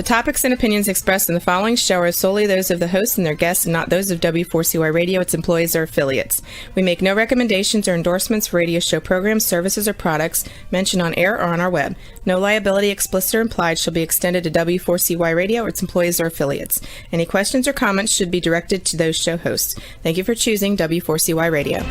topics and opinions expressed in the following show are solely those of the host and their guests and not those of W4CY Radio, its employees, or affiliates. We make no recommendations or endorsements for radio show programs, services, or products mentioned on air or on our web. No liability, explicit or implied, shall be extended to W4CY Radio or its employees or affiliates. Any questions or comments should be directed to those show hosts. Thank you for choosing W4CY Radio.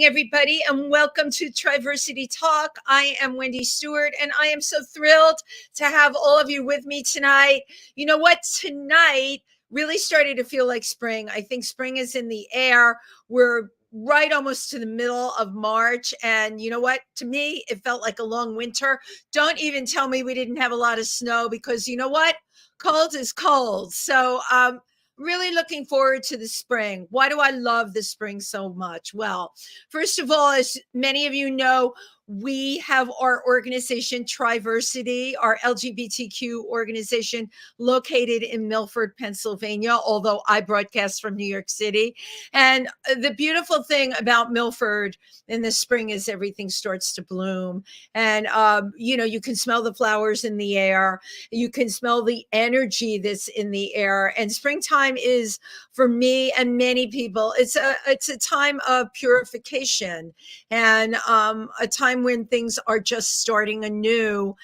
Everybody, and welcome to Triversity Talk. I am Wendy Stewart, and I am so thrilled to have all of you with me tonight. You know what? Tonight really started to feel like spring. I think spring is in the air. We're right almost to the middle of March, and you know what? To me, it felt like a long winter. Don't even tell me we didn't have a lot of snow, because you know what? Cold is cold. So, really looking forward to the spring. Why do I love the spring so much? Well, first of all, as many of you know, we have our organization, Triversity, our LGBTQ organization located in Milford, Pennsylvania, although I broadcast from New York City. And the beautiful thing about Milford in the spring is everything starts to bloom. And, you can smell the flowers in the air. You can smell the energy that's in the air. And springtime is, for me and many people, it's a time of purification and a time when things are just starting anew,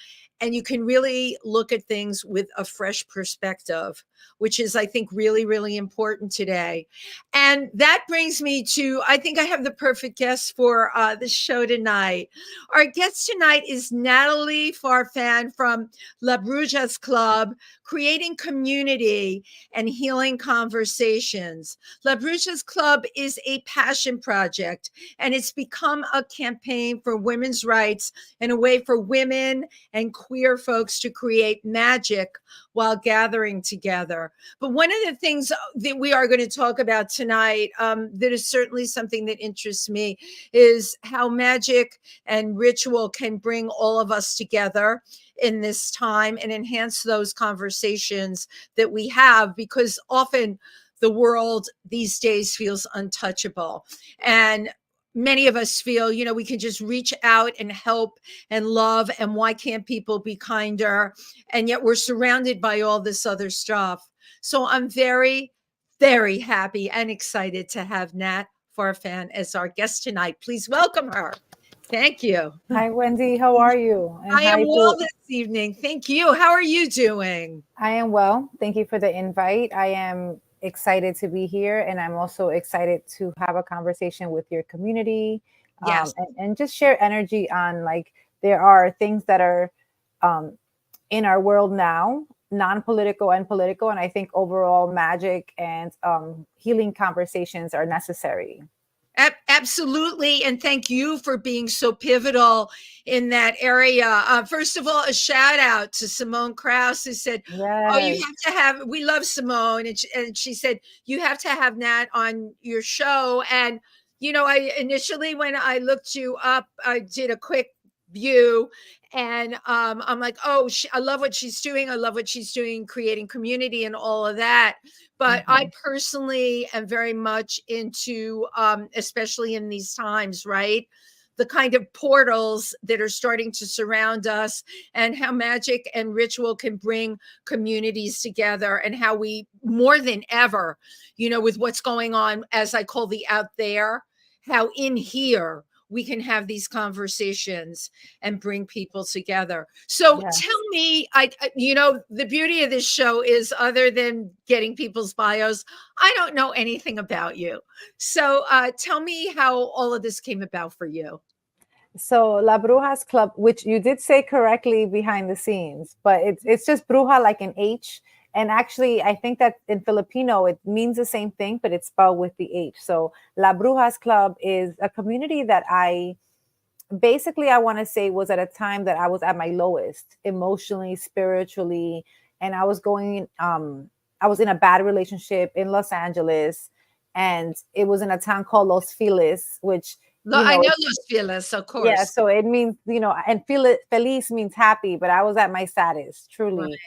and you can really look at things with a fresh perspective, which is, I think, really, really important today. And that brings me to, I think I have the perfect guest for the show tonight. Our guest tonight is Natalie Farfan from La Brujas Club, creating community and healing conversations. La Brujas Club is a passion project, and it's become a campaign for women's rights and a way for women and queer folks to create magic while gathering together. But one of the things that we are going to talk about tonight, that is certainly something that interests me, is how magic and ritual can bring all of us together in this time and enhance those conversations that we have, because often the world these days feels untouchable. And many of us feel, we can just reach out and help and love. And why can't people be kinder? And yet we're surrounded by all this other stuff. So I'm very, very happy and excited to have Nat Farfan as our guest tonight. Please welcome her. Thank you. Hi, Wendy. How are you? And I am well this evening. Thank you. How are you doing? I am well. Thank you for the invite. I am excited to be here, and I'm also excited to have a conversation with your community. Yes. And just share energy on, like, there are things that are in our world now, non-political and political, and I think overall magic and healing conversations are necessary. Absolutely. And thank you for being so pivotal in that area. First of all, a shout out to Simone Krause, who said, yes. Oh, you have to have, we love Simone. And she said, you have to have Nat on your show. And, I initially, when I looked you up, I did a quick view, and I'm like, oh, I love what she's doing. I love what she's doing, creating community and all of that. But I personally am very much into, especially in these times, right? The kind of portals that are starting to surround us, and how magic and ritual can bring communities together, and how we, more than ever, with what's going on, as I call the out there, how in here we can have these conversations and bring people together. So Tell me, the beauty of this show is, other than getting people's bios, I don't know anything about you. So tell me how all of this came about for you. So La Brujas Club, which you did say correctly behind the scenes, but it's just bruja like an H. And actually, I think that in Filipino, it means the same thing, but it's spelled with the H. So La Brujas Club is a community that I basically, I want to say was at a time that I was at my lowest emotionally, spiritually, and I was in a bad relationship in Los Angeles, and it was in a town called Los Feliz, which, I know Los Feliz, of yeah, course. so it means, and feliz means happy, but I was at my saddest, truly. Right.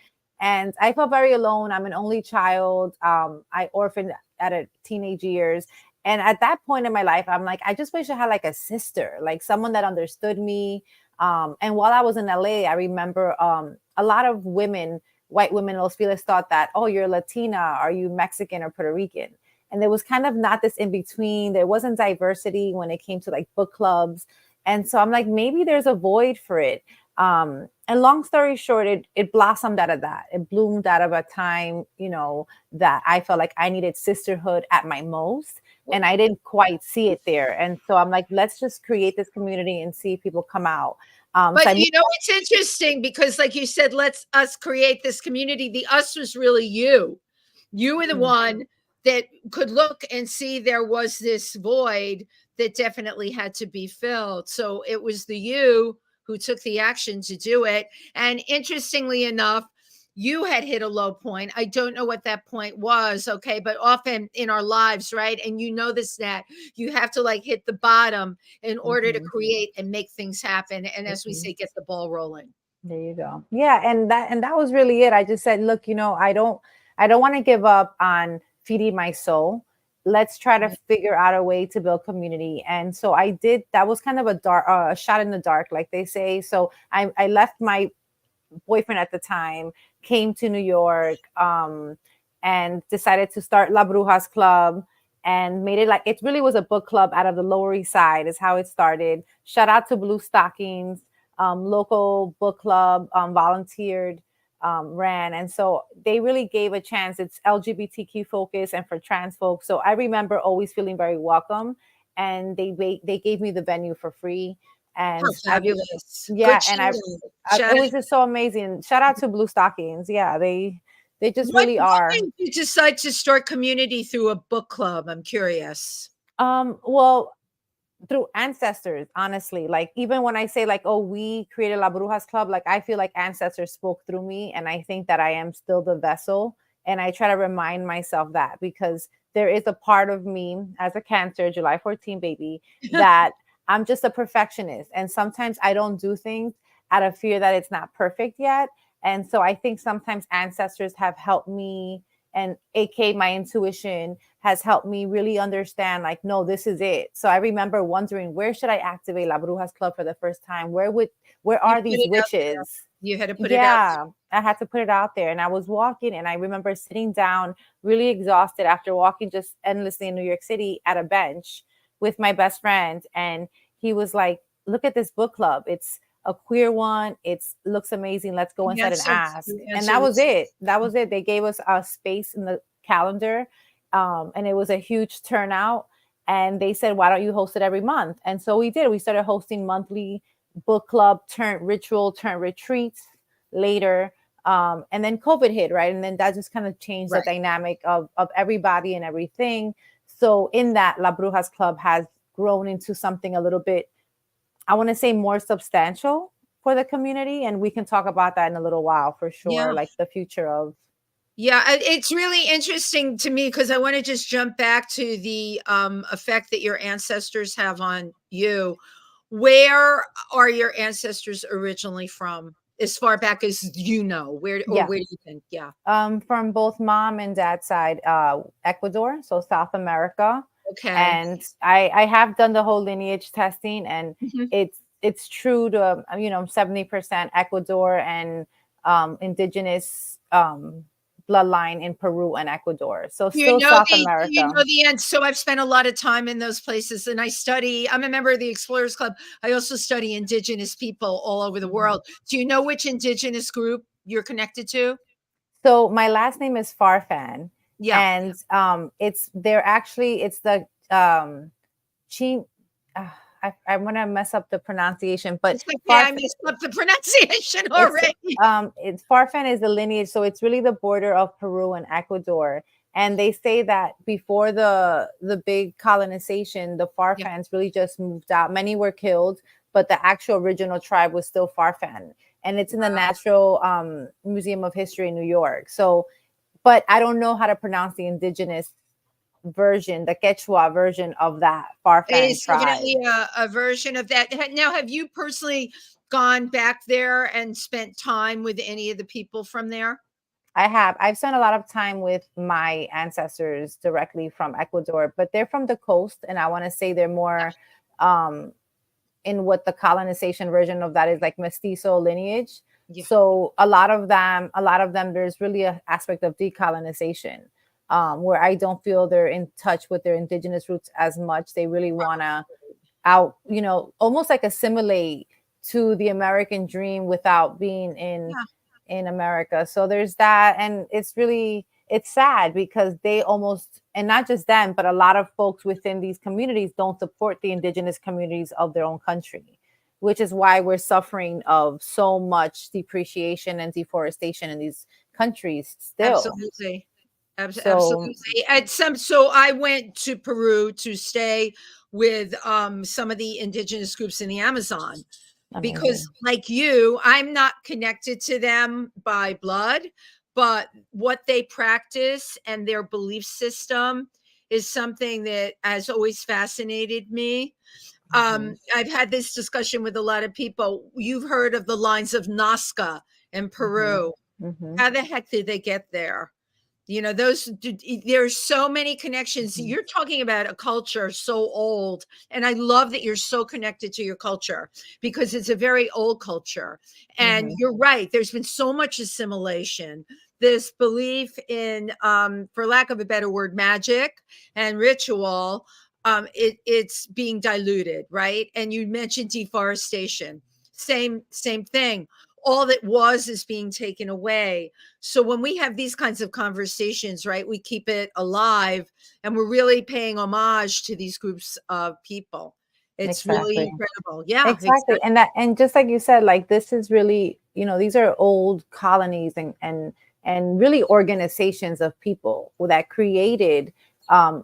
And I felt very alone. I'm an only child. I orphaned at a teenage years. And at that point in my life, I'm like, I just wish I had like a sister, like someone that understood me. And while I was in LA, I remember a lot of women, white women in Los Feliz, thought that, oh, you're Latina, are you Mexican or Puerto Rican? And there was kind of not this in between. There wasn't diversity when it came to like book clubs. And so I'm like, maybe there's a void for it. And long story short, it blossomed out of that. It bloomed out of a time, that I felt like I needed sisterhood at my most. And I didn't quite see it there. And so I'm like, let's just create this community and see if people come out. But it's interesting because, like you said, let's us create this community. The us was really you. You were the one that could look and see there was this void that definitely had to be filled. So it was the you who took the action to do it. And interestingly enough, you had hit a low point. I don't know what that point was. Okay. But often in our lives, right? And you know this, Nat, you have to like hit the bottom in order to create and make things happen. And as we say, get the ball rolling. There you go. Yeah. And that was really it. I just said, look, I don't want to give up on feeding my soul. Let's try to figure out a way to build community. And so I did. That was kind of a shot in the dark, like they say. So I left my boyfriend at the time, came to New York, and decided to start La Brujas Club, and made it like it really was a book club out of the Lower East Side is how it started. Shout out to Blue Stockings, local book club, volunteered, ran. And so they really gave a chance. It's LGBTQ focused and for trans folks. So I remember always feeling very welcome. And they gave me the venue for free. And fabulous. It was just so amazing. Shout out to Blue Stockings. Yeah, they just really are. Why did you decide to start community through a book club? I'm curious. Well, through ancestors, honestly. Like even when I say like, oh, we created La Brujas Club, like I feel like ancestors spoke through me, and I think that I am still the vessel. And I try to remind myself that because there is a part of me as a Cancer, July 14 baby, that I'm just a perfectionist. And sometimes I don't do things out of fear that it's not perfect yet. And so I think sometimes ancestors have helped me, and AK, my intuition has helped me really understand like, no, this is it. So I remember wondering, where should I activate La Brujas Club for the first time? Where are these witches? You had to put it out. I had to put it out there. And I was walking, and I remember sitting down really exhausted after walking just endlessly in New York City at a bench with my best friend. And he was like, look at this book club. It's a queer one. It looks amazing. Let's go inside and ask. And that was it. They gave us a space in the calendar. And it was a huge turnout. And they said, why don't you host it every month? And so we did. We started hosting monthly book club turned ritual, turned retreats later. And then COVID hit, right? And then that just kind of changed the dynamic of everybody and everything. So in that, La Brujas Club has grown into something a little bit, I want to say, more substantial for the community. And we can talk about that in a little while for sure, like the future of. Yeah, it's really interesting to me because I want to just jump back to the effect that your ancestors have on you. Where are your ancestors originally from? As far back as where do you think? Yeah. From both mom and dad's side, Ecuador, so South America. Okay. And I have done the whole lineage testing, and it's true to 70% Ecuador and indigenous bloodline in Peru and Ecuador. So still South America. You know the end. So I've spent a lot of time in those places, and I'm a member of the Explorers Club. I also study indigenous people all over the world. Do you know which indigenous group you're connected to? So my last name is Farfan. Yeah. And it's the I'm gonna mess up the pronunciation, but I messed up the pronunciation already. It's Farfan is the lineage, so it's really the border of Peru and Ecuador. And they say that before the big colonization, the Farfans really just moved out. Many were killed, but the actual original tribe was still Farfan. And it's in the Natural Museum of History in New York. So, but I don't know how to pronounce the indigenous version, the Quechua version of that Farfan It's tribe. definitely a version of that. Now, have you personally gone back there and spent time with any of the people from there? I have. I've spent a lot of time with my ancestors directly from Ecuador, but they're from the coast, and I want to say they're more um, in what the colonization version of that is, like mestizo lineage. Yeah. So a lot of them, there's really an aspect of decolonization where I don't feel they're in touch with their indigenous roots as much. They really want to almost like assimilate to the American dream without being in America. So there's that. And it's sad because they almost, and not just them, but a lot of folks within these communities don't support the indigenous communities of their own country, which is why we're suffering of so much depreciation and deforestation in these countries still. Absolutely. Absolutely. So I went to Peru to stay with some of the indigenous groups in the Amazon. Because like you, I'm not connected to them by blood, but what they practice and their belief system is something that has always fascinated me. I've had this discussion with a lot of people. You've heard of the lines of Nazca in Peru. How the heck did they get there? There's so many connections. You're talking about a culture so old, and I love that you're so connected to your culture because it's a very old culture. And you're right, there's been so much assimilation, this belief in for lack of a better word, magic and ritual. It's being diluted, right? And you mentioned deforestation, same thing. All that was is being taken away. So when we have these kinds of conversations, right, we keep it alive, and we're really paying homage to these groups of people. It's really incredible. Yeah, exactly. And just like you said, like this is really, these are old colonies and really organizations of people that created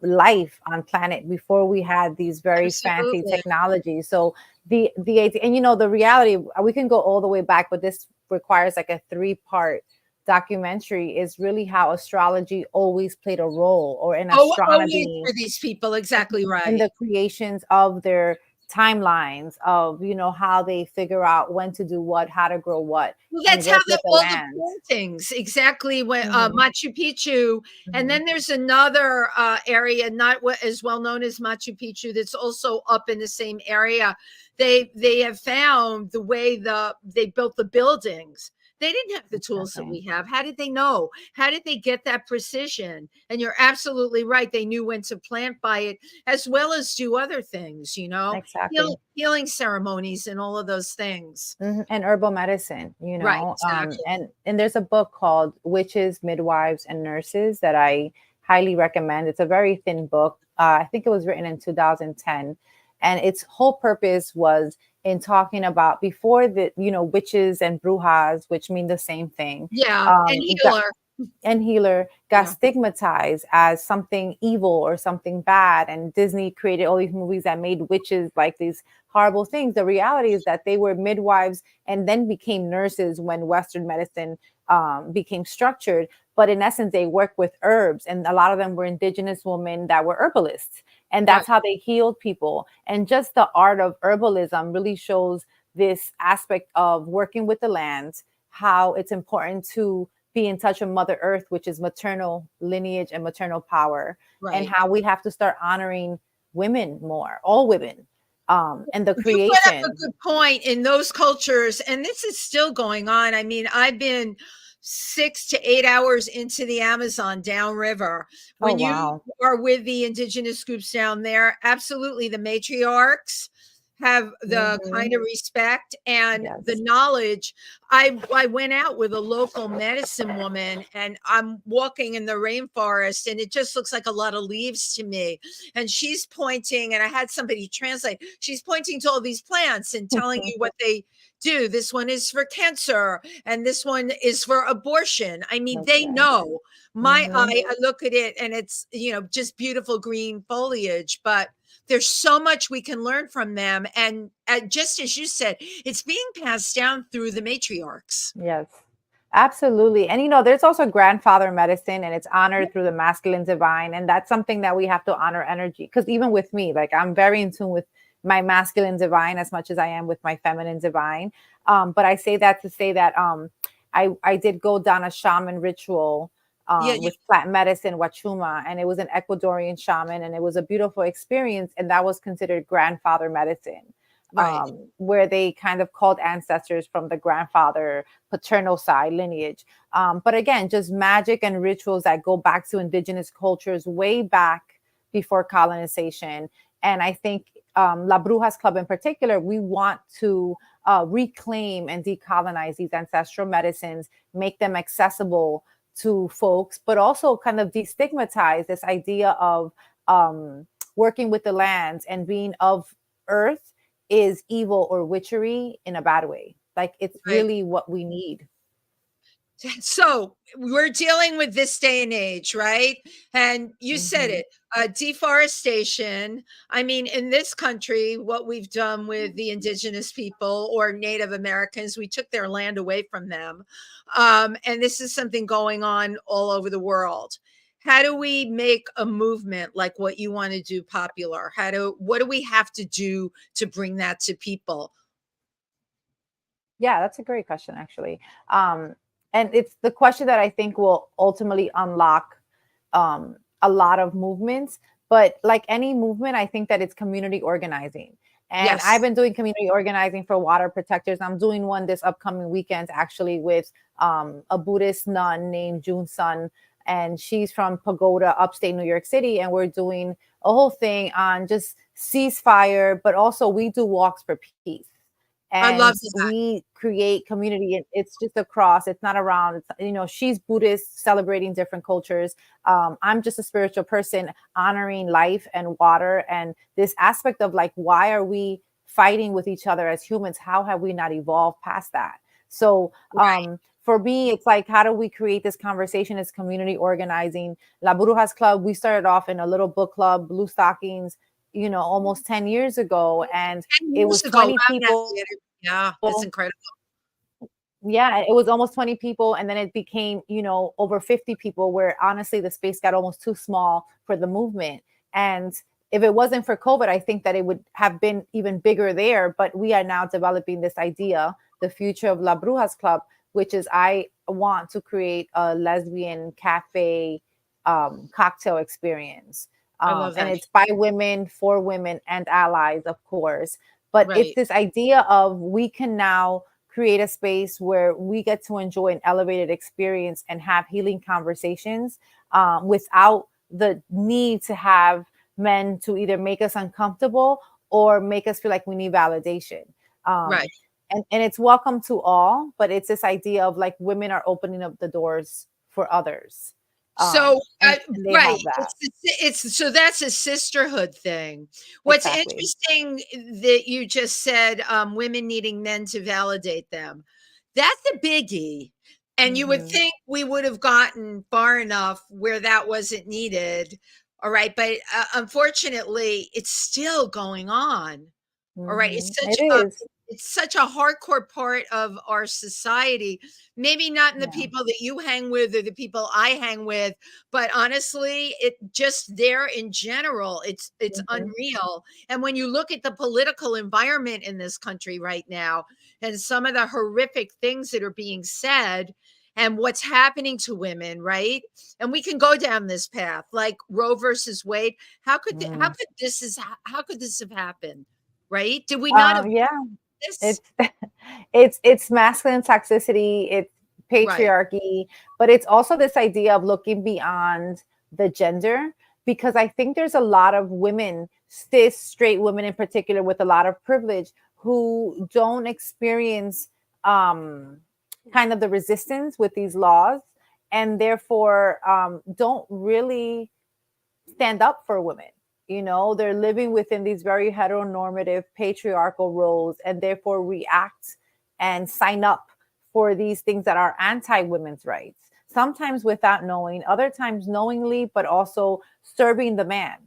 life on planet before we had these very fancy technologies. So the and the reality, we can go all the way back, but this requires like a 3-part documentary, is really how astrology always played a role, or in astronomy for these people. Exactly right. In the creations of their timelines of how they figure out when to do what, how to grow what. Well, that's how all the things exactly when Machu Picchu, and then there's another area not as well known as Machu Picchu that's also up in the same area. They have found the way they built the buildings. They didn't have the tools that we have. How did they know? How did they get that precision? And you're absolutely right. They knew when to plant by it, as well as do other things, healing ceremonies and all of those things. And herbal medicine, Right, exactly. And there's a book called Witches, Midwives, and Nurses that I highly recommend. It's a very thin book. I think it was written in 2010. And its whole purpose was in talking about before the, witches and brujas, which mean the same thing. Yeah, and healer got stigmatized as something evil or something bad. And Disney created all these movies that made witches like these horrible things. The reality is that they were midwives and then became nurses when Western medicine became structured. But in essence, they worked with herbs, and a lot of them were indigenous women that were herbalists. And that's how they healed people. And just the art of herbalism really shows this aspect of working with the land, how it's important to be in touch with Mother Earth, which is maternal lineage and maternal power, and how we have to start honoring women more, all women, and the creation. You brought up a good point in those cultures, and this is still going on. I mean, I've been 6 to 8 hours into the Amazon downriver. When you are with the indigenous groups down there, absolutely, the matriarchs have the kind of respect and the knowledge. I went out with a local medicine woman, and I'm walking in the rainforest, and it just looks like a lot of leaves to me. And she's pointing, and I had somebody translate. She's pointing to all these plants and telling you what they do. This one is for cancer, and this one is for abortion. I mean, they know. My eye, I look at it, and it's just beautiful green foliage, but There's so much we can learn from them. And just as you said, it's being passed down through the matriarchs. Yes, absolutely. And there's also grandfather medicine, and it's honored through the masculine divine. And that's something that we have to honor energy. Because even with me, like, I'm very in tune with my masculine divine as much as I am with my feminine divine. But I say that to say that I did go down a shaman ritual Yeah, with plant medicine, Wachuma, and it was an Ecuadorian shaman, and it was a beautiful experience. And that was considered grandfather medicine. right. Where they kind of called ancestors from the grandfather paternal side lineage. But again, just magic and rituals that go back to indigenous cultures way back before colonization. And I think La Brujas Club in particular, we want to reclaim and decolonize these ancestral medicines, make them accessible to folks, but also kind of destigmatize this idea of working with the lands and being of earth is evil or witchery in a bad way. Like, it's Right. really what we need. So we're dealing with this day and age, right? And you said it, deforestation. I mean, in this country, what we've done with the indigenous people or Native Americans, we took their land away from them. And this is something going on all over the world. How do we make a movement like what you want to do popular? What do we have to do to bring that to people? Yeah, that's a great question, actually. And it's the question that I think will ultimately unlock a lot of movements. But like any movement, I think that it's community organizing. And I've Yes. been doing community organizing for water protectors. I'm doing one this upcoming weekend, actually, with a Buddhist nun named June Sun. And she's from Pagoda, upstate New York City. And we're doing a whole thing on just ceasefire, but also we do walks for peace. I love And that. we create community. It's just across, it's not around. She's Buddhist, celebrating different cultures. I'm just a spiritual person, honoring life and water, and this aspect of, like, why are we fighting with each other as humans? How have we not evolved past that? So Right. for me, it's like, how do we create this conversation? It's community organizing. La Brujas Club, we started off in a little book club, Blue Stockings, almost 10 years ago. And 10 it years was ago. Wow, 20 people. yeah, that's incredible. Yeah, it was almost 20 people, and then it became, over 50 people, where honestly the space got almost too small for the movement. And if it wasn't for COVID, I think that it would have been even bigger there. But we are now developing this idea, the future of La Brujas Club, which is, I want to create a lesbian cafe cocktail experience. I love And that. it's by women, for women, and allies, of course. But it's Right. this idea of, we can now create a space where we get to enjoy an elevated experience and have healing conversations without the need to have men to either make us uncomfortable or make us feel like we need validation. Right. And it's welcome to all, but it's this idea of, like, women are opening up the doors for others. So, And they right, have that. it's so that's a sisterhood thing. What's Exactly. interesting that you just said, women needing men to validate them. That's a biggie, and you would Mhm. think we would have gotten far enough where that wasn't needed, all right, but, unfortunately, it's still going on. All right. Mhm. It is. It's such a hardcore part of our society. Maybe not in the Yeah. people that you hang with or the people I hang with, but honestly, it just there in general, it's Mhm. unreal. And when you look at the political environment in this country right now and some of the horrific things that are being said and what's happening to women, right? And we can go down this path like Roe versus Wade. How Mm. could how could this have happened? Right? Did we not have Yeah. this? It's it's masculine toxicity, it's Right. patriarchy, but it's also this idea of looking beyond the gender, because I think there's a lot of women, cis straight women in particular, with a lot of privilege, who don't experience um kind of the resistance with these laws, and therefore don't really stand up for women. They're living within these very heteronormative patriarchal roles, and therefore react and sign up for these things that are anti women's rights, sometimes without knowing, other times knowingly, but also serving the man.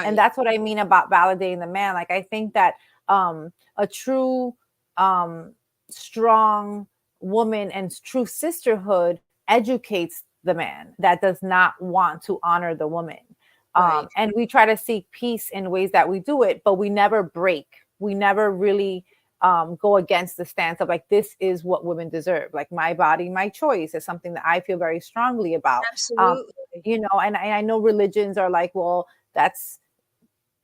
And that's what I mean about validating the man. Like, I think that a true strong woman and true sisterhood educates the man that does not want to honor the woman. And we try to seek peace in ways that we do it, but we never break. We never really go against the stance of like, this is what women deserve. Like, my body, my choice is something that I feel very strongly about. Absolutely. You know, and I know religions are like, well, that's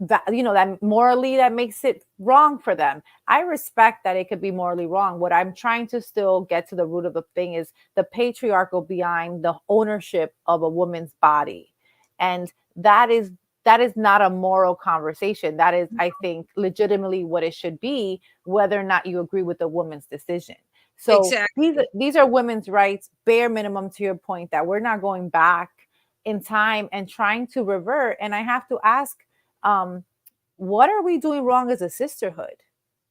that, you know, that morally that makes it wrong for them. I respect that it could be morally wrong. What I'm trying to still get to the root of the thing is the patriarchal behind the ownership of a woman's body. And that is not a moral conversation. That is, I think, legitimately what it should be, whether or not you agree with the woman's decision. So these are women's rights, bare minimum, to your point, that we're not going back in time and trying to revert. And I have to ask, what are we doing wrong as a sisterhood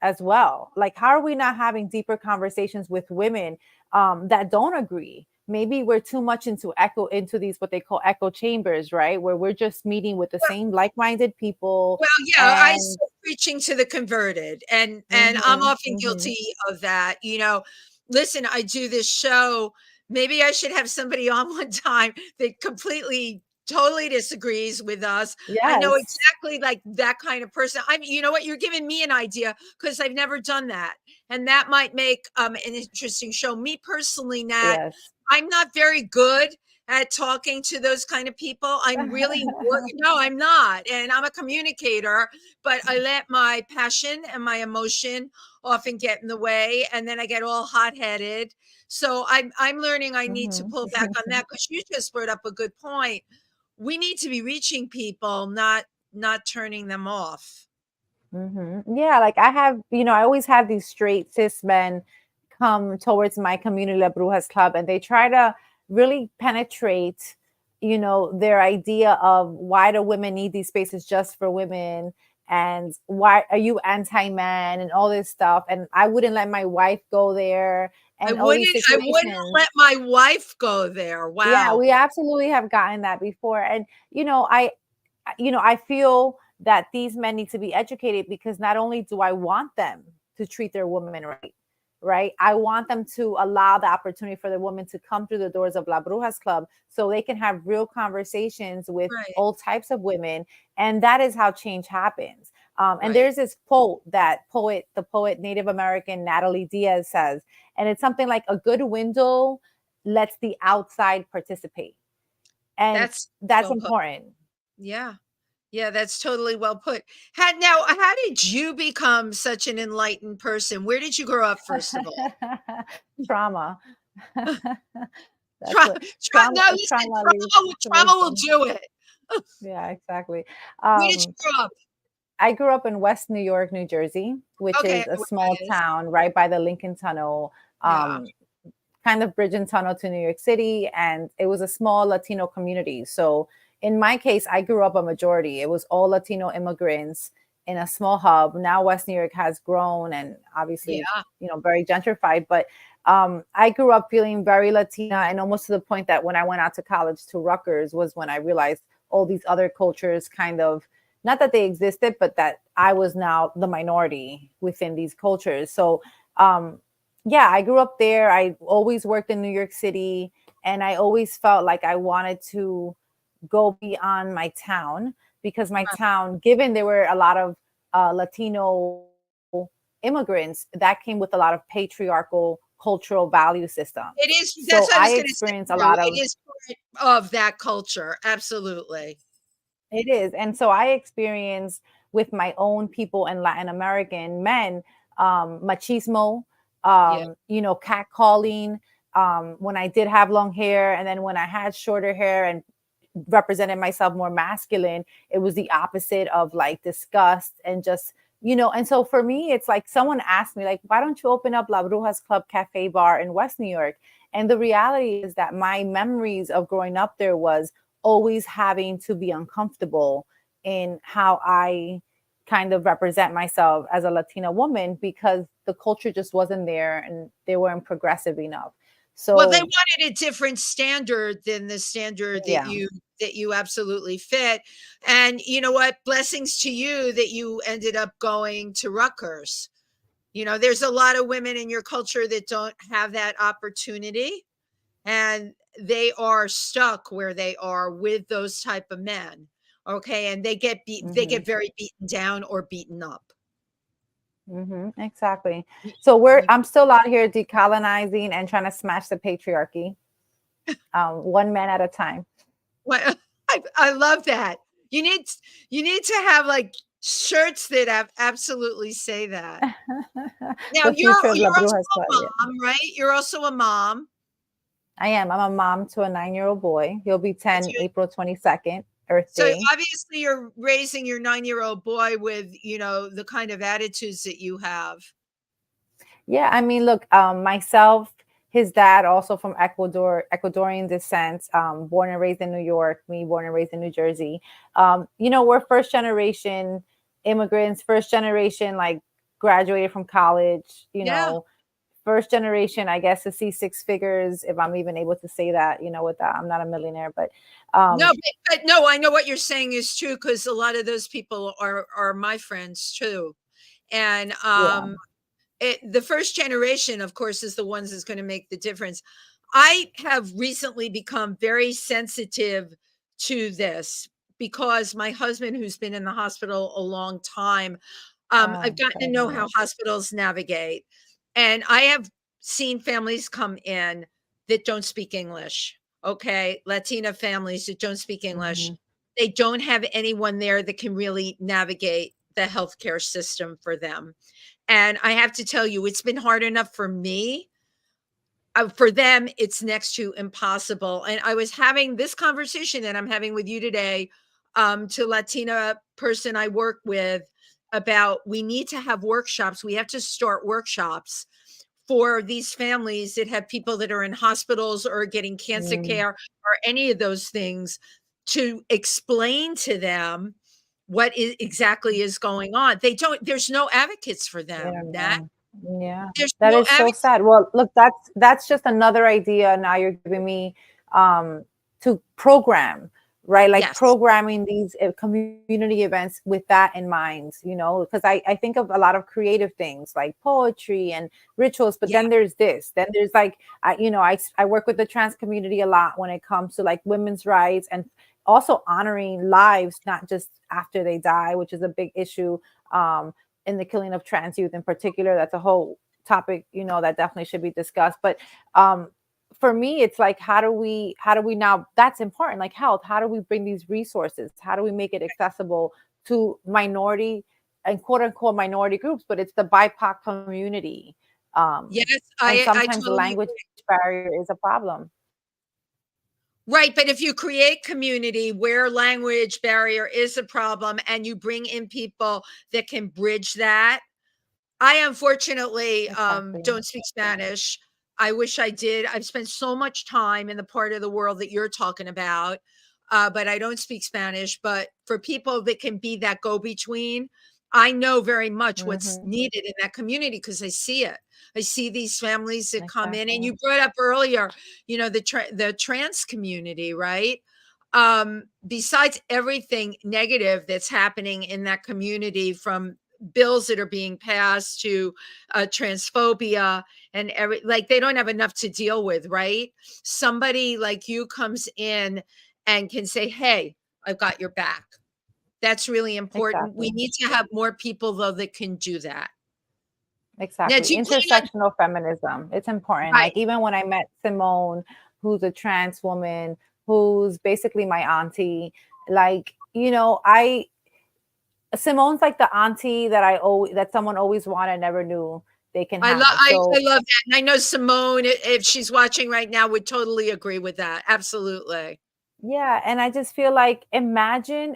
as well? Like, how are we not having deeper conversations with women that don't agree? Maybe we're too much into these, what they call echo chambers, right? Where we're just meeting with the same like-minded people. Well, yeah, I say preaching to the converted, and I'm often guilty of that. You know, listen, I do this show. Maybe I should have somebody on one time that completely totally disagrees with us. Yes. I know exactly like that kind of person. You know what? You're giving me an idea because I've never done that. And that might make an interesting show. Me personally, Nat, Yes. I'm not very good at talking to those kind of people. I'm really, no, I'm not. And I'm a communicator, but I let my passion and my emotion often get in the way. And then I get all hot-headed. So I'm learning I need to pull back on that, because you just brought up a good point. We need to be reaching people, not turning them off. Yeah, like I have, you know, I always have these straight cis men come towards my community, La Brujas Club, and they try to really penetrate, you know, their idea of why do women need these spaces just for women, and why are you anti-man and all this stuff. And I wouldn't let my wife go there. And I wouldn't let my wife go there. Wow. Yeah, we absolutely have gotten that before. And, you know, I feel that these men need to be educated, because not only do I want them to treat their women right? I want them to allow the opportunity for the women to come through the doors of La Brujas Club so they can have real conversations with all types of women. And that is how change happens. And there's this quote that the poet Native American Natalie Diaz says, and it's something like, a good window lets the outside participate. And that's important. Yeah. Yeah, that's totally well put. How did you become such an enlightened person? Where did you grow up, first of all? Trauma. Trauma will do it. Yeah, exactly. Where did you grow up? I grew up in West New York, New Jersey, which is a small town right by the Lincoln Tunnel, kind of bridge and tunnel to New York City. And it was a small Latino community. So in my case, I grew up a majority. It was all Latino immigrants in a small hub. Now West New York has grown and obviously, you know, very gentrified. But I grew up feeling very Latina, and almost to the point that when I went out to college to Rutgers was when I realized all these other cultures kind of, not that they existed, but that I was now the minority within these cultures. So yeah, I grew up there. I always worked in New York City, and I always felt like I wanted to go beyond my town, because my town, given there were a lot of Latino immigrants, that came with a lot of patriarchal cultural value system. It is. That's what I was going to say. Experienced a lot of. It is part of that culture. Absolutely. It is. And so I experienced with my own people and Latin American men, machismo, you know, catcalling, when I did have long hair, and then when I had shorter hair and represented myself more masculine, it was the opposite of like disgust and just, you know. And so for me, it's like someone asked me, like, why don't you open up La Brujas Club Cafe Bar in West New York? And the reality is that my memories of growing up there was always having to be uncomfortable in how I kind of represent myself as a Latina woman, because the culture just wasn't there and they weren't progressive enough. Well, they So wanted a different standard than the standard yeah. that you absolutely fit. And you know what? Blessings to you that you ended up going to Rutgers. You know, there's a lot of women in your culture that don't have that opportunity, and they are stuck where they are with those type of men. Okay, and they Hmm. get very beaten down or beaten up. Exactly. Y- So y- I'm still out here decolonizing and trying to smash the patriarchy, one man at a time. What I love that. You need you need to have like shirts that have absolutely say that. Now The future of La you're also Brujas Club. a Yeah. mom, right? You're also a mom. I am. I'm a mom to a 9-year-old boy. He'll be It's 10 your- April 22nd, Earth So Day. obviously you're raising your 9-year-old boy with, you know, the kind of attitudes that you have. Yeah, I mean, look, myself, his dad, also from Ecuadorian descent, born and raised in New York, me born and raised in New Jersey. We're first generation immigrants, first generation, like graduated from college, Yeah. first generation, I guess, to see six figures, if I'm even able to say that, with that. I'm not a millionaire, but No, um, but no, I know what you're saying is true because a lot of those people are my friends too. And yeah. the first generation, of course, is the ones that's going to make the difference. I have recently become very sensitive to this because my husband, who's been in the hospital a long time, I've gotten to Okay. know how hospitals navigate. And I have seen families come in that don't speak English. Okay. Latina families that don't speak English. Hmm. They don't have anyone there that can really navigate the healthcare system for them. And I have to tell you, it's been hard enough for me. For them, it's next to impossible. And I was having this conversation that I'm having with you today to Latina person I work with about we need to have workshops. We have to start workshops for these families that have people that are in hospitals or getting cancer Mm, care or any of those things to explain to them what is exactly is going on. They don't, there's no advocates for I them. don't That know. Yeah, there's that no is so advocates. sad. Well, look, that's just another idea now you're giving me, to program, right? Like Yes. programming these community events with that in mind, because I think of a lot of creative things like poetry and rituals, but Yeah. then there's this, then there's like, I work with the trans community a lot when it comes to like women's rights and also honoring lives, not just after they die, which is a big issue. In the killing of trans youth in particular. That's a whole topic, that definitely should be discussed. But for me, it's like, how do we now, that's important, like health, how do we bring these resources? How do we make it accessible to minority and quote unquote minority groups, but it's the BIPOC community. Yes, And I sometimes the totally language agree. barrier is a problem. Right, but if you create community where language barrier is a problem and you bring in people that can bridge that. I unfortunately Exactly. don't speak Spanish. I wish I did. I've spent so much time in the part of the world that you're talking about, but I don't speak Spanish. But for people that can be that go between, I know very much what's Hmm. needed in that community because I see it. I see these families that come in, and Exactly. you brought up earlier, you know, the trans community, right? Besides everything negative that's happening in that community from bills that are being passed to transphobia and like they don't have enough to deal with, right? Somebody like you comes in and can say, hey, I've got your back. That's really important. We Exactly. need to have more people though that can do that. Now Exactly. do you plan on Intersectional feminism. It's important. right? Like even when I met Simone, who's a trans woman, who's basically my auntie, like, I Simone's like the auntie that someone always wanted, never knew they can have. I So love that. And I know Simone, if she's watching right now, would totally agree with that. Absolutely. yeah, and I just feel like imagine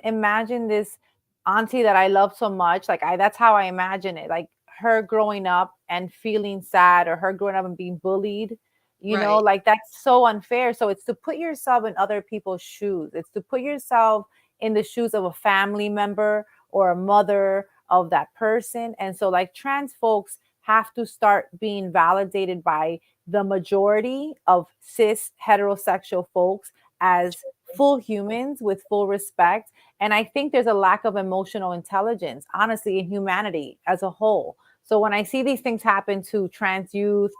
this auntie that I love so much. Like that's how I imagine it. Like her growing up and feeling sad, or her growing up and being bullied, Right. like that's so unfair. So it's to put yourself in other people's shoes. It's to put yourself in the shoes of a family member or a mother of that person. And so like trans folks have to start being validated by the majority of cis heterosexual folks as full humans with full respect. And I think there's a lack of emotional intelligence, honestly, in humanity as a whole. So when I see these things happen to trans youth,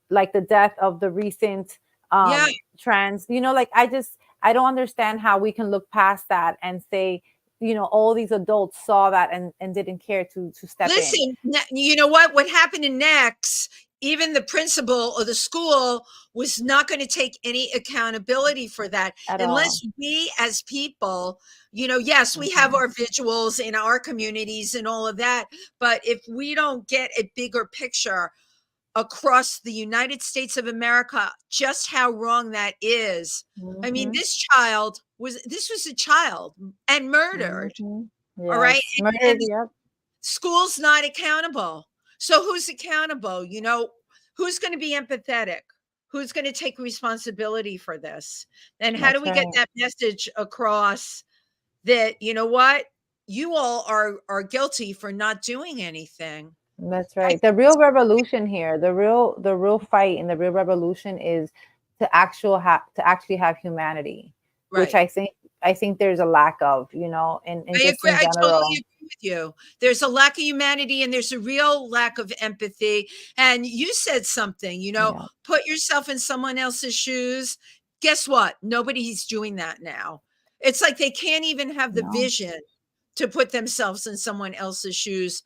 like the death of the recent Yeah. trans, like I don't understand how we can look past that and say, all these adults saw that and didn't care to step in. Listen, you know what happened in Next, even the principal of the school was not going to take any accountability for that At unless all. we as people, yes, we have our visuals in our communities and all of that, but if we don't get a bigger picture across the United States of America, just how wrong that is. I mean, Mm-hmm. this was a child and murdered. Mm-hmm. All right. Yes. Murdered. And Yep. school's not accountable. So who's accountable? Who's going to be empathetic? Who's going to take responsibility for this? And how do That's we get right. that message across that, what? You all are guilty for not doing anything. That's I right. The real revolution here, the real fight and the real revolution is to actually have humanity, which Right. I think there's a lack of, in I just agree. in I totally general. agree with you. There's a lack of humanity and there's a real lack of empathy. And you said something, Yeah. put yourself in someone else's shoes. Guess what? Nobody's doing that now. It's like they can't even have the No. vision to put themselves in someone else's shoes.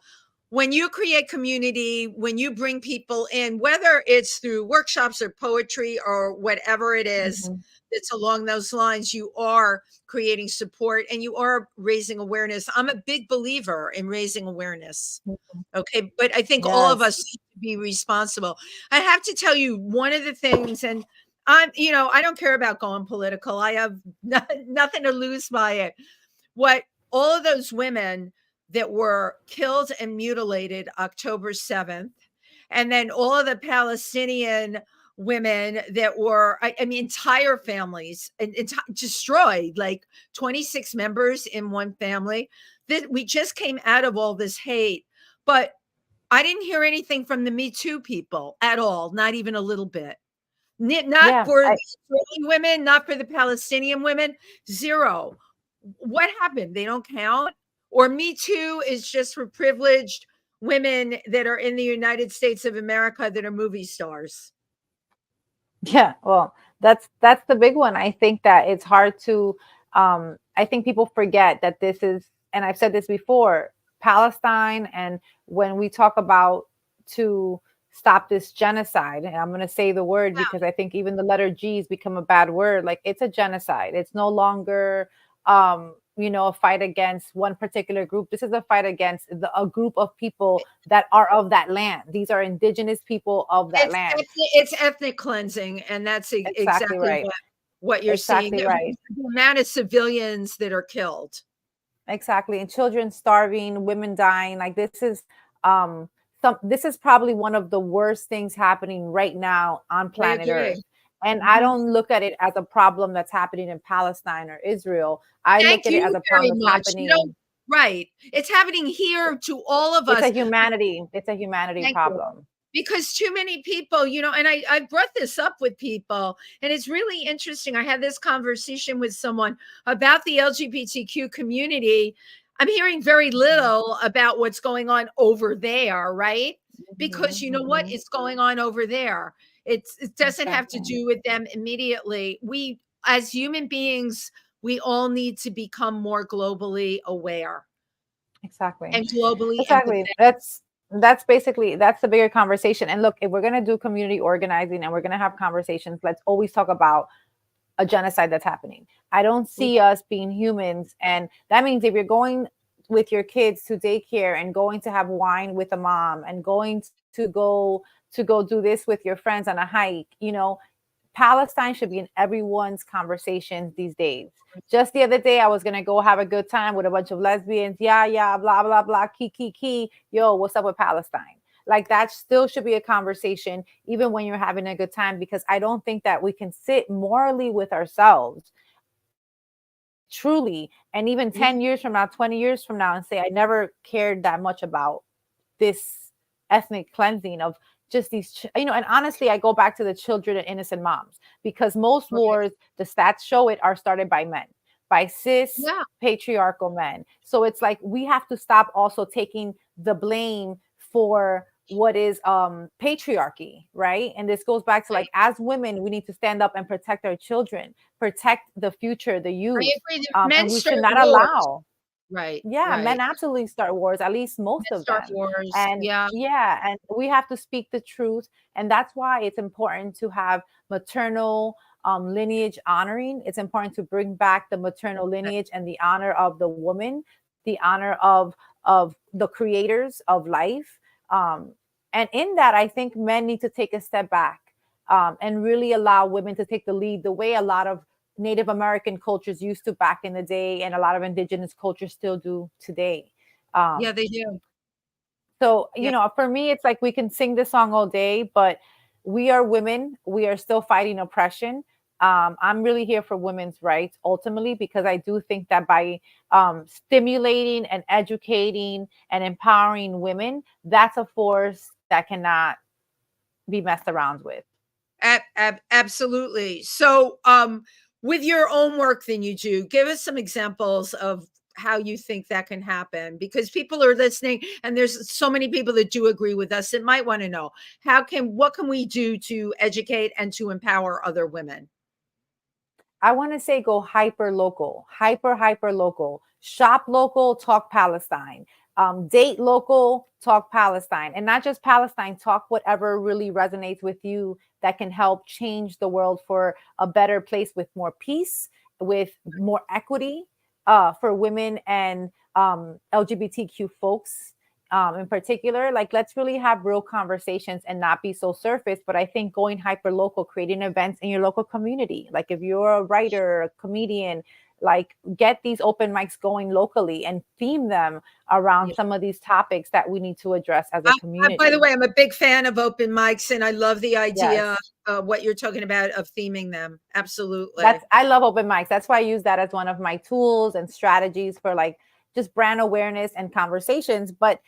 When you create community, when you bring people in, whether it's through workshops or poetry or whatever it is Mm-hmm. that's along those lines, you are creating support and you are raising awareness. I'm a big believer in raising awareness. Okay. But I think all of Yes. us need to be responsible. I have to tell you, one of the things, and I don't care about going political. I have nothing to lose by it. What all of those women that were killed and mutilated October 7th, and then all of the Palestinian women that were, I mean, entire families and destroyed, like 26 members in one family. That we just came out of all this hate, but I didn't hear anything from the Me Too people at all, not even a little bit. Not Yeah. for the Israeli women, not for the Palestinian women, zero. What happened? They don't count? Or Me Too is just for privileged women that are in the United States of America that are movie stars. Yeah, well, that's the big one. I think that it's hard to I think people forget that this is, and I've said this before, Palestine, and when we talk about to stop this genocide, and I'm going to say the word because I think even the letter G has become a bad word. Like, it's a genocide. It's no longer a fight against one particular group. This is a fight against a group of people that are of that land. These are indigenous people of that land. It's ethnic cleansing, and that's Exactly exactly right. what you're seeing. Exactly right. The amount of civilians that are killed. Exactly. And children starving, women dying. Like, um this is probably one of the worst things happening right now on I planet agree. Earth. And I Mhm. don't look at it as a problem that's happening in Palestine or Israel. I look Thank at it as you a very problem that's much. happening. Right. It's happening here to all of It's a us. humanity Thank you. problem. Because too many people, and I brought this up with people, and it's really interesting. I had this conversation with someone about the LGBTQ community. I'm hearing very little about what's going on over there, right? Because you know what Mhm. is going on over there. It doesn't have to Exactly. do with them immediately. We, as human beings, we all need to become more globally aware Exactly. and globally Exactly. empathetic. That's the bigger conversation. And look, if we're going to do community organizing and we're going to have conversations, let's always talk about a genocide that's happening. I don't see us being humans. And that means if you're going with your kids to daycare and going to have wine with a mom and going to go do this with your friends on a hike, Palestine should be in everyone's conversations these days. Just the other day, I was gonna go have a good time with a bunch of lesbians. Yeah, yeah, blah blah blah, key. Yo, what's up with Palestine? Like, that still should be a conversation, even when you're having a good time, because I don't think that we can sit morally with ourselves, truly, and even 10 years from now, 20 years from now, and say, I never cared that much about this ethnic cleansing of just these, and honestly, I go back to the children and innocent moms, because most wars, the stats show it, are started by men, by cis patriarchal men. So it's like we have to stop also taking the blame for what is patriarchy, right? And this goes back to like, as women, we need to stand up and protect our children, protect the future, the youth. I agree. Men And we start should not wars. allow. Right. Yeah, men absolutely start wars, at least most Men of start them. wars. And and we have to speak the truth. And that's why it's important to have maternal lineage honoring. It's important to bring back the maternal lineage and the honor of the woman, the honor of the creators of life. And in that, I think men need to take a step back and really allow women to take the lead, the way a lot of Native American cultures used to back in the day, and a lot of indigenous cultures still do today. Yeah, they do. So, for me, it's like we can sing this song all day, but we are women. We are still fighting oppression. I'm really here for women's rights ultimately, because I do think that by stimulating and educating and empowering women, that's a force that cannot be messed around with. Absolutely. So, with your own work that you do, give us some examples of how you think that can happen, because people are listening and there's so many people that do agree with us that might want to know what can we do to educate and to empower other women? I want to say go hyper local, hyper local, shop local, talk Palestine, date local, talk Palestine, and not just Palestine, talk whatever really resonates with you that can help change the world for a better place, with more peace, with more equity for women and LGBTQ folks. In particular, like, let's really have real conversations and not be so surface. But I think going hyper local, creating events in your local community, like if you're a writer, a comedian, like get these open mics going locally and theme them around some of these topics that we need to address as a community. By the way, I'm a big fan of open mics, and I love the idea of what you're talking about of theming them. Absolutely. I love open mics. That's why I use that as one of my tools and strategies for like just brand awareness and conversations. But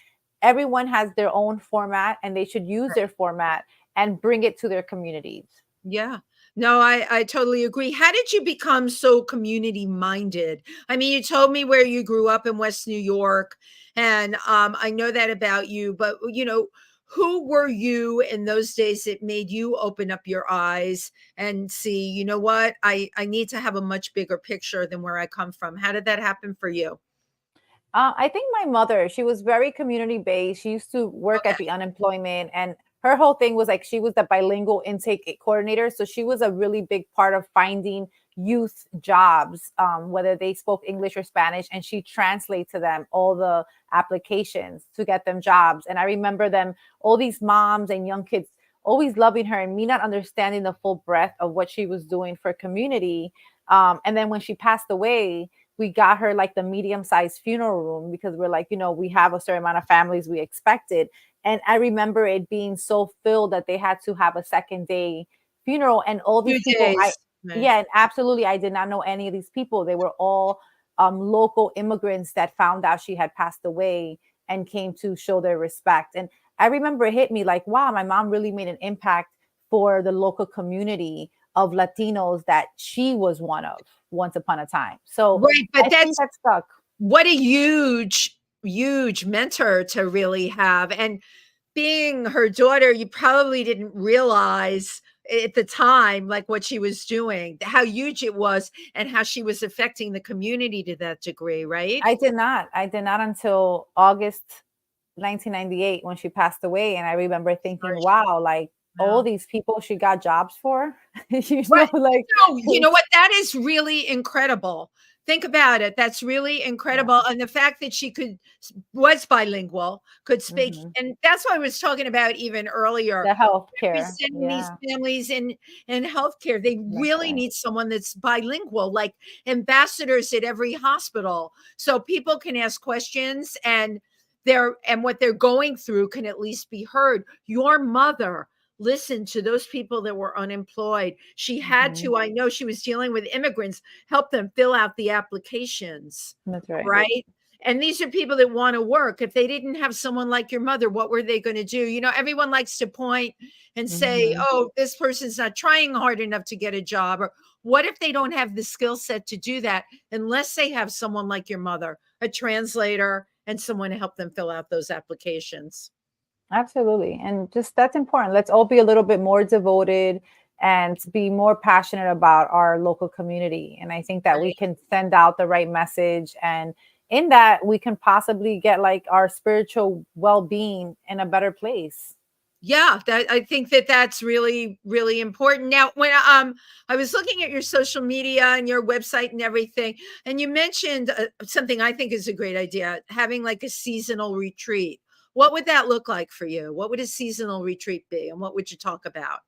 everyone has their own format, and they should use their format and bring it to their communities. Yeah. No, I totally agree. How did you become so community minded? I mean, you told me where you grew up in West New York, and I know that about you, but who were you in those days that made you open up your eyes and see, you know what, I need to have a much bigger picture than where I come from? How did that happen for you? I think my mother, she was very community based. She used to work at the unemployment, and her whole thing was like, she was the bilingual intake coordinator. So she was a really big part of finding youth jobs, whether they spoke English or Spanish, and she translates to them all the applications to get them jobs. And I remember all these moms and young kids always loving her, and me not understanding the full breadth of what she was doing for community. And then when she passed away, we got her like the medium-sized funeral room, because we're like, we have a certain amount of families we expected. And I remember it being so filled that they had to have a second day funeral. And all these people, and absolutely, I did not know any of these people. They were all local immigrants that found out she had passed away and came to show their respect. And I remember it hit me like, wow, my mom really made an impact for the local community of Latinos that she was one of once upon a time. So but I think that stuck. What a huge mentor to really have. And being her daughter, you probably didn't realize at the time, like what she was doing, how huge it was, and how she was affecting the community to that degree, right? I did not until August 1998 when she passed away. And I remember thinking, wow, like all these people she got jobs for, like, you know what? That is really incredible. Think about it. That's really incredible. And the fact that she was bilingual, could speak. And that's what I was talking about even earlier. The healthcare. Representing these families in healthcare. They really need someone that's bilingual, like ambassadors at every hospital. So people can ask questions, and what they're going through can at least be heard. Your mother listened to those people that were unemployed. She had to, I know she was dealing with immigrants, help them fill out the applications. That's right. Right. And these are people that want to work. If they didn't have someone like your mother, what were they going to do? You know, everyone likes to point and say, Mhm. oh, this person's not trying hard enough to get a job. Or what if they don't have the skill set to do that unless they have someone like your mother, a translator, and someone to help them fill out those applications? Absolutely. And just that's important. Let's all be a little bit more devoted and be more passionate about our local community. And I think that we Right. can send out the right message. And in that, we can possibly get like our spiritual well being in a better place. Yeah, that I think that that's really, really important. Now, when I was looking at your social media and your website and everything, and you mentioned something I think is a great idea, having like a seasonal retreat. What would that look like for you? What would a seasonal retreat be, and what would you talk about?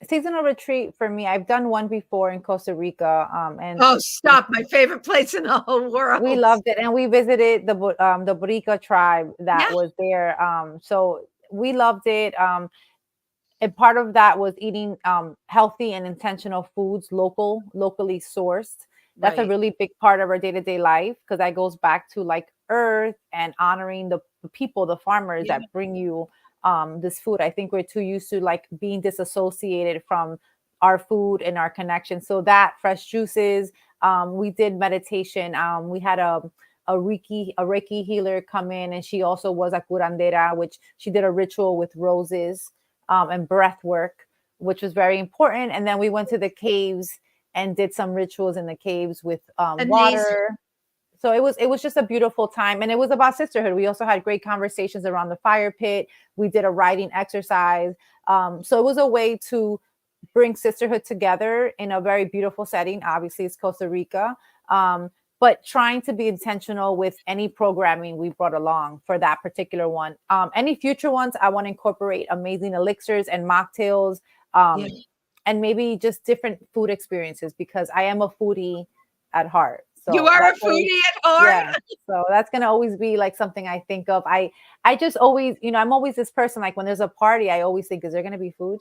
Seasonal retreat for me, I've done one before in Costa Rica. And Oh, stop! My favorite place in the whole we world. loved it, and we visited the Borica tribe Yeah, that was there. So we loved it. And part of that was eating healthy and intentional foods, locally sourced. That's a right. really big part of our day-to-day life, because that goes back to like earth and honoring the people, the farmers Yeah, that bring you this food. I think we're too used to like being disassociated from our food and our connection. So that fresh juices, we did meditation. We had a Reiki healer come in, and she also was a curandera, which she did a ritual with roses and breath work, which was very important. And then we went to the caves and did some rituals in the caves with amazing. water. So it was just a beautiful time, and it was about sisterhood. We also had great conversations around the fire pit. We did a writing exercise. So it was a way to bring sisterhood together in a very beautiful setting. Obviously, it's Costa Rica. But trying to be intentional with any programming we brought along for that particular one. Any future ones, I want to incorporate amazing elixirs and mocktails, Yeah. and maybe just different food experiences, because I am a foodie at heart. You So are a that's always, foodie at heart. yeah. So that's gonna always be like something I think of. I just always, I'm always this person, like when there's a party, I always think, is there gonna be food?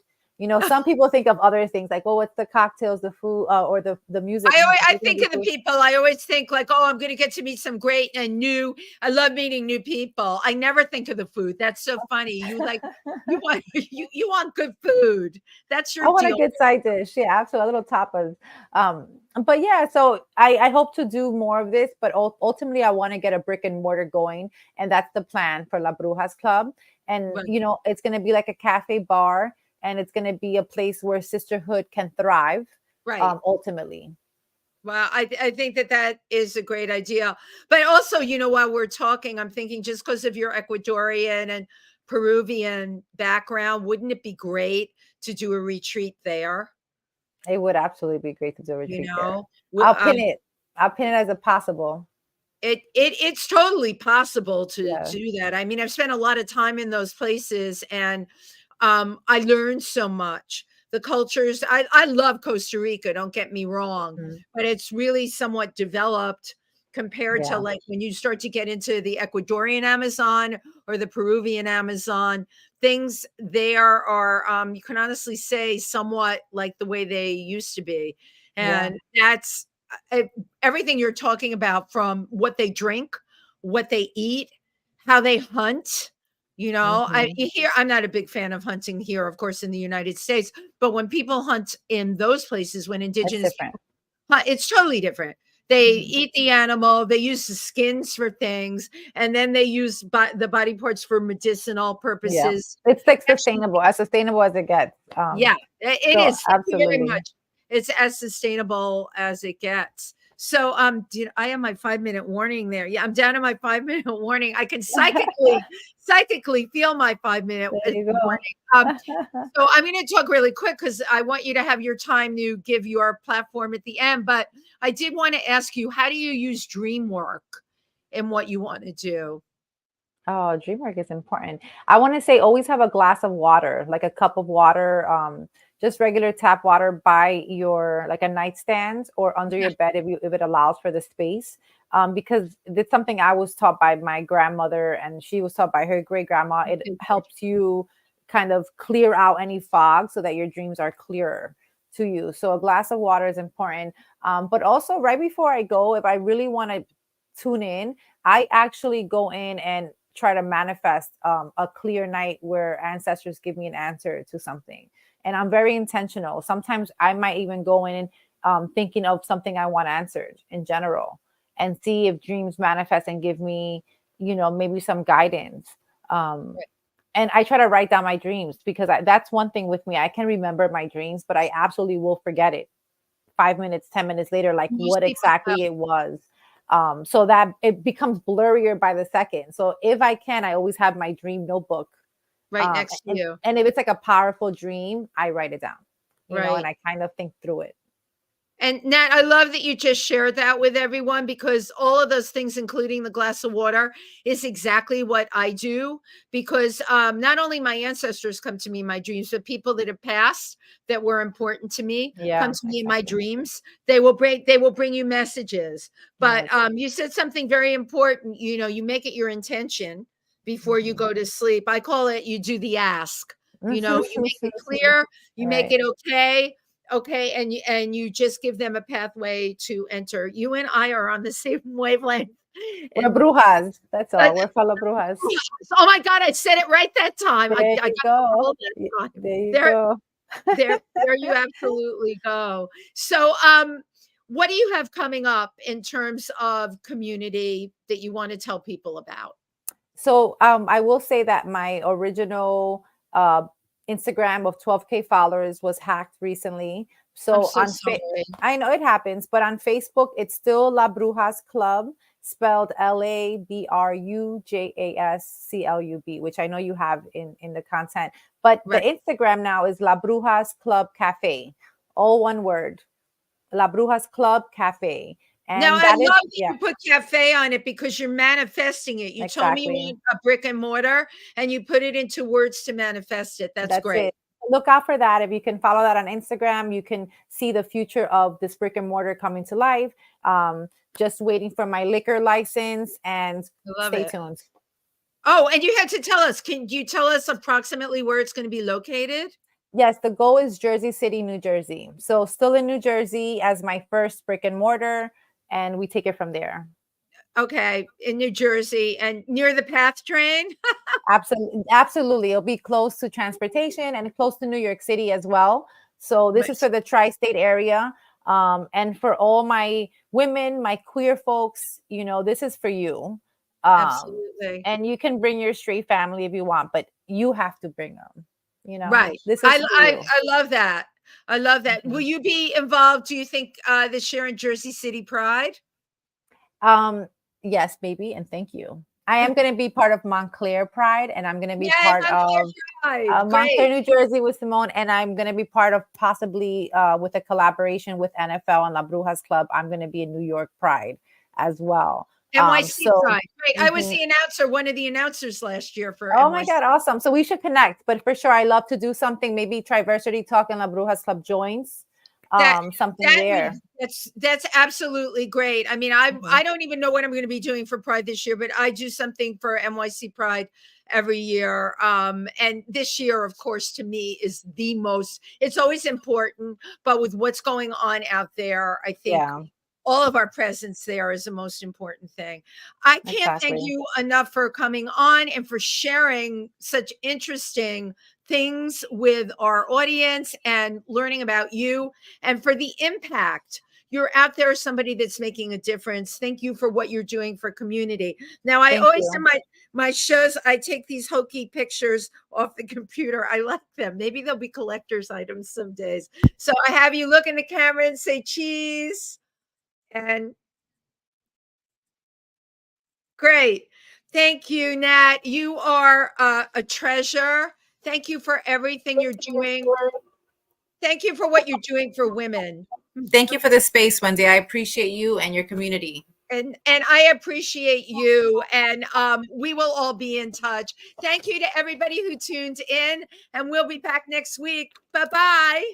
Some people think of other things like, oh, what's the cocktails, the food, or the music. I'm like, is I there gonna think be of the food? people. I always think like, oh, I'm going to get to meet some great and new. I love meeting new people. I never think of the food. That's so funny. You want you want good food. That's your I want a deal. good side dish. Yeah, absolutely. A little tapas. But yeah, so I hope to do more of this, but ultimately I want to get a brick and mortar going. And that's the plan for La Brujas Club. And, Right. it's going to be like a cafe bar, and it's going to be a place where sisterhood can thrive, Right. ultimately. Well, I think that that is a great idea. But also, while we're talking, I'm thinking just because of your Ecuadorian and Peruvian background, wouldn't it be great to do a retreat there? It would absolutely be great to do a You retreat there. know, I'll pin it. I'll pin it as a possible. it's totally possible to Yeah. do that. I mean, I've spent a lot of time in those places, and I learned so much. The cultures, I love Costa Rica, don't get me wrong, Mhm. but it's really somewhat developed compared to Yeah. like when you start to get into the Ecuadorian Amazon or the Peruvian Amazon. Things there are, you can honestly say, somewhat like the way they used to be. Yeah. And that's uh, everything you're talking about, from what they drink, what they eat, how they hunt. Hmm. I'm not a big fan of hunting here, of course, in the United States, but when people hunt in those places, when It's indigenous different. people hunt, it's totally different. They Mhm. eat the animal, they use the skins for things, and then they use the body parts for medicinal Yeah. purposes. It's like Actually, sustainable as it gets. yeah, it So is. Thank you very absolutely. much. It's as sustainable as it gets. So, I have my 5-minute warning there. Yeah, I'm down to my 5-minute warning. I can psychically feel my 5-minute There you go. warning. So I'm going to talk really quick because I want you to have your time to give your platform at the end. But I did want to ask you, how do you use dream work in what you want to do? Oh, dream work is important. I want to say always have a glass of water, like a cup of water, just regular tap water by your like a nightstand or under Yeah. your bed if it allows for the space. Because it's something I was taught by my grandmother, and she was taught by her great grandma. It helps you kind of clear out any fog so that your dreams are clearer to you. So a glass of water is important. But also right before I go, if I really want to tune in, I actually go in and try to manifest a clear night where ancestors give me an answer to something. And I'm very intentional. Sometimes I might even go in thinking of something I want answered in general, and see if dreams manifest and give me, maybe some guidance. And I try to write down my dreams, because that's one thing with me. I can remember my dreams, but I absolutely will forget it 5 minutes, 10 minutes later, like what exactly it was. So that it becomes blurrier by the second. So if I can, I always have my dream notebook right next to you. And if it's like a powerful dream, I write it down, right. and I kind of think through it. And Nat, I love that you just shared that with everyone, because all of those things, including the glass of water, is exactly what I do. Because not only my ancestors come to me in my dreams, but people that have passed that were important to me come to me in my dreams. They will bring you messages. But you said something very important. You make it your intention before you go to sleep. I call it, you do the ask. You make it clear, you make it okay. Okay, and you just give them a pathway to enter. You and I are on the same wavelength. We're brujas. That's all. We're fellow brujas. Oh my God, I said it right that time. There you go. There you go. There you absolutely go. So, what do you have coming up in terms of community that you want to tell people about? So, I will say that my original Instagram of 12K followers was hacked recently. So, I know it happens, but on Facebook, it's still La Brujas Club, spelled LABRUJASCLUB, which I know you have in the content. But the Instagram now is La Brujas Club Cafe, all one word, La Brujas Club Cafe. And now, I love that you put cafe on it, because you're manifesting it. You told me you want a brick and mortar, and you put it into words to manifest it. That's great. It. Look out for that. If you can follow that on Instagram, you can see the future of this brick and mortar coming to life. Just waiting for my liquor license, and stay tuned. Oh, and you had to tell us. Can you tell us approximately where it's going to be located? Yes, the goal is Jersey City, New Jersey. So still in New Jersey as my first brick and mortar, and we take it from there. Okay, in New Jersey and near the PATH train? Absolutely. It'll be close to transportation and close to New York City as well. So this is for the tri-state area. And for all my women, my queer folks, this is for you. Absolutely. And you can bring your straight family if you want, but you have to bring them. Right. This is I love that. I love that. Will you be involved, do you think, this year in Jersey City Pride? Yes, baby, and thank you. I am going to be part of Montclair Pride, and I'm going to be part of Montclair, New Jersey with Simone, and I'm going to be part of possibly with a collaboration with NFL and La Brujas Club. I'm going to be in New York Pride as well. NYC Pride. Right. I was the announcer, one of the announcers last year for NYC. My God, awesome. So we should connect, but for sure, I love to do something. Maybe Triversity Talk and La Brujas Club joins. Something there. That's absolutely great. I mean, I don't even know what I'm going to be doing for Pride this year, but I do something for NYC Pride every year. And this year, of course, to me is the most, it's always important, but with what's going on out there, I think all of our presence there is the most important thing. I can't thank you enough for coming on and for sharing such interesting things with our audience and learning about you, and for the impact. You're out there, somebody that's making a difference. Thank you for what you're doing for community. Now, I always in my shows, I take these hokey pictures off the computer. I like them. Maybe they'll be collector's items some days. So I have you look in the camera and say cheese. And great. Thank you, Nat. You are a treasure. Thank you for everything you're doing. Thank you for what you're doing for women. Thank you for the space, Wendy. I appreciate you and your community. And I appreciate you. And we will all be in touch. Thank you to everybody who tuned in. And we'll be back next week. Bye-bye.